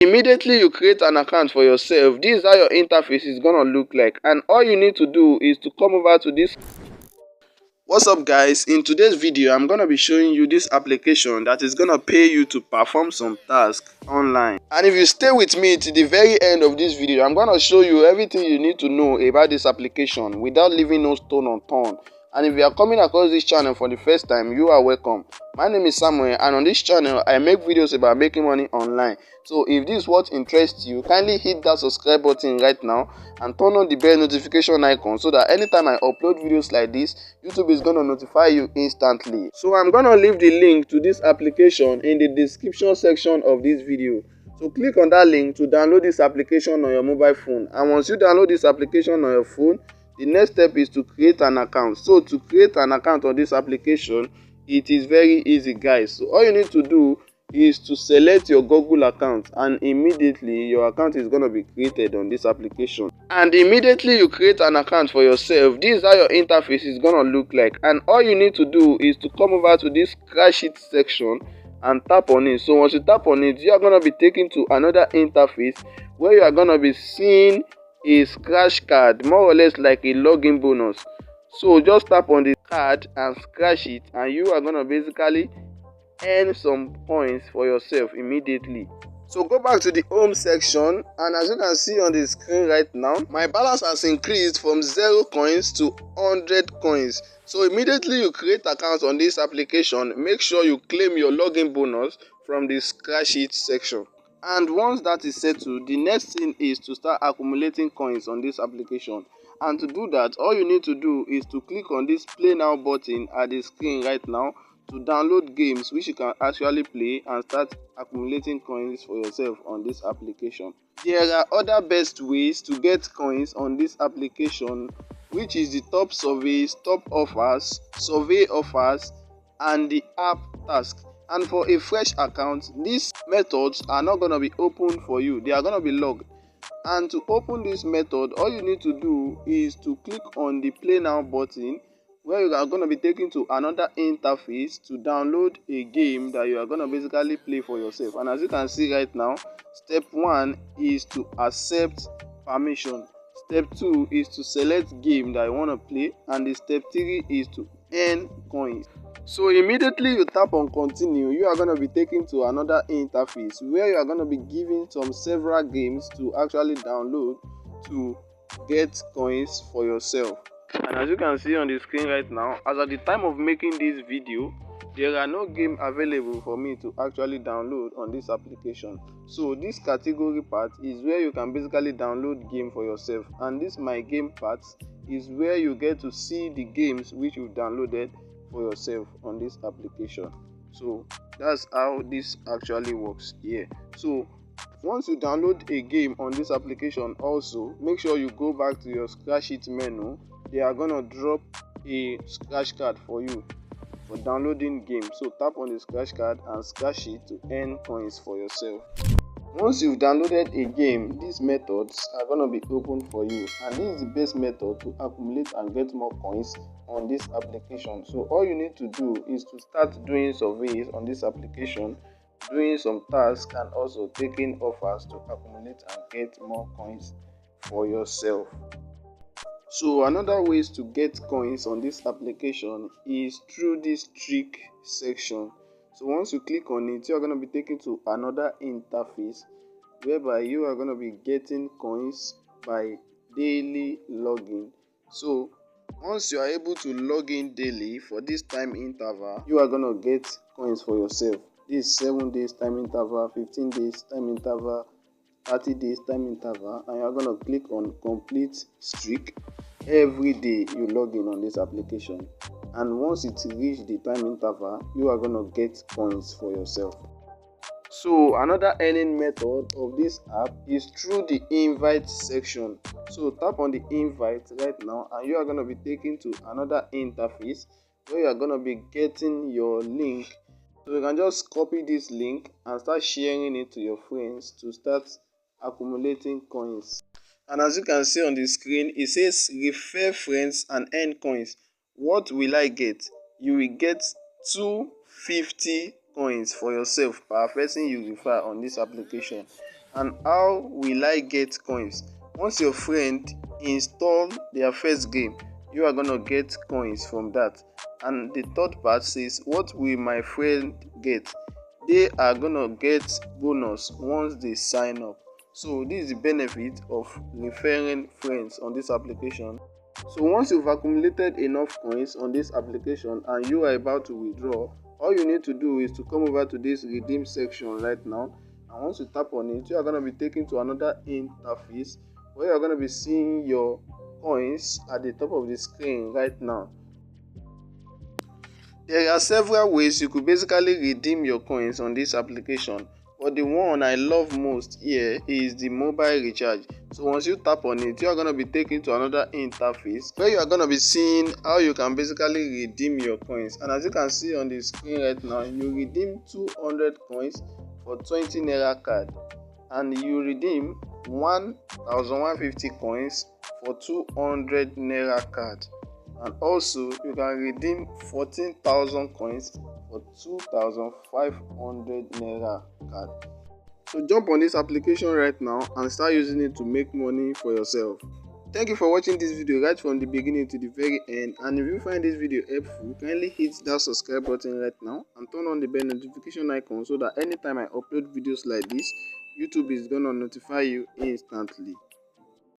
Immediately you create an account for yourself, this is how your interface is gonna look like, and all you need to do is to come over to this. What's up guys, in today's video I'm gonna be showing you this application that is gonna pay you to perform some tasks online. And if you stay with me to the very end of this video, I'm gonna show you everything you need to know about this application without leaving no stone unturned. And if you are coming across this channel for the first time, you are welcome. My name is Samuel, and on this channel I make videos about making money online. So if this is what interests you, kindly hit that subscribe button right now and turn on the bell notification icon so that anytime I upload videos like this, YouTube is gonna notify you instantly. So I'm gonna leave the link to this application in the description section of this video. So click on that link to download this application on your mobile phone, and once you download this application on your phone, the next step is to create an account. So to create an account on this application, it is very easy guys. So all you need to do is to select your Google account, and immediately your account is going to be created on this application. And immediately you create an account for yourself, this is how your interface is going to look like. And all you need to do is to come over to this crash sheet section and tap on it. So once you tap on it, you are going to be taken to another interface where you are going to be seeing a scratch card, more or less like a login bonus. So just tap on the card and scratch it, and you are going to basically earn some points for yourself immediately. So go back to the home section, and as you can see on the screen right now, my balance has increased from 0 coins to 100 coins. So immediately you create account on this application, make sure you claim your login bonus from the scratch sheet section. And once that is settled, the next thing is to start accumulating coins on this application. And to do that, all you need to do is to click on this play now button at the screen right now to download games which you can actually play and start accumulating coins for yourself on this application. There are other best ways to get coins on this application, which is the top surveys, top offers, survey offers, and the app task. And for a fresh account, these methods are not going to be open for you, they are going to be logged. And to open this method, all you need to do is to click on the play now button, where you are going to be taken to another interface to download a game that you are going to basically play for yourself. And as you can see right now, step 1 is to accept permission, step 2 is to select game that you want to play, and the step 3 is to earn coins. So immediately you tap on continue, you are going to be taken to another interface where you are going to be given several games to actually download to get coins for yourself. And as you can see on the screen right now, as at the time of making this video, there are no game available for me to actually download on this application. So this category part is where you can basically download game for yourself, and this my game part is where you get to see the games which you've downloaded for yourself on this application. So that's how this actually works here. So once you download a game on this application, also make sure you go back to your scratch sheet menu. They are gonna drop a scratch card for you for downloading games. So tap on the scratch card and scratch it to earn coins for yourself. Once you've downloaded a game, these methods are going to be open for you, and this is the best method to accumulate and get more coins on this application. So all you need to do is to start doing surveys on this application, doing some tasks, and also taking offers to accumulate and get more coins for yourself. So another ways to get coins on this application is through this trick section. So once you click on it, you are going to be taken to another interface whereby you are going to be getting coins by daily login. So once you are able to log in daily for this time interval, you are going to get coins for yourself. This 7 days time interval, 15 days time interval, 30 days time interval, and you are going to click on complete streak every day you log in on this application. And once it reaches the time interval, you are going to get coins for yourself. So another earning method of this app is through the invite section. So tap on the invite right now, and you are going to be taken to another interface where you are going to be getting your link. So you can just copy this link and start sharing it to your friends to start accumulating coins. And as you can see on the screen, it says refer friends and earn coins. What will I get? You will get 250 coins for yourself per person you refer on this application. And how will I get coins? Once your friend install their first game, you are gonna get coins from that. And the third part says, what will my friend get? They are gonna get bonus once they sign up. So this is the benefit of referring friends on this application. So once you've accumulated enough coins on this application and you are about to withdraw, all you need to do is to come over to this redeem section right now, and once you tap on it, you are going to be taken to another interface where you are going to be seeing your coins at the top of the screen right now. There are several ways you could basically redeem your coins on this application, but the one I love most here is the mobile recharge. So once you tap on it, you are going to be taken to another interface where you are going to be seeing how you can basically redeem your coins. And as you can see on the screen right now, you redeem 200 coins for 20 naira card, and you redeem 1150 coins for 200 naira card. And also you can redeem 14,000 coins for 2,500 naira card. So jump on this application right now and start using it to make money for yourself. Thank you for watching this video right from the beginning to the very end, and if you find this video helpful, kindly hit that subscribe button right now and turn on the bell notification icon so that anytime I upload videos like this, YouTube is gonna notify you instantly.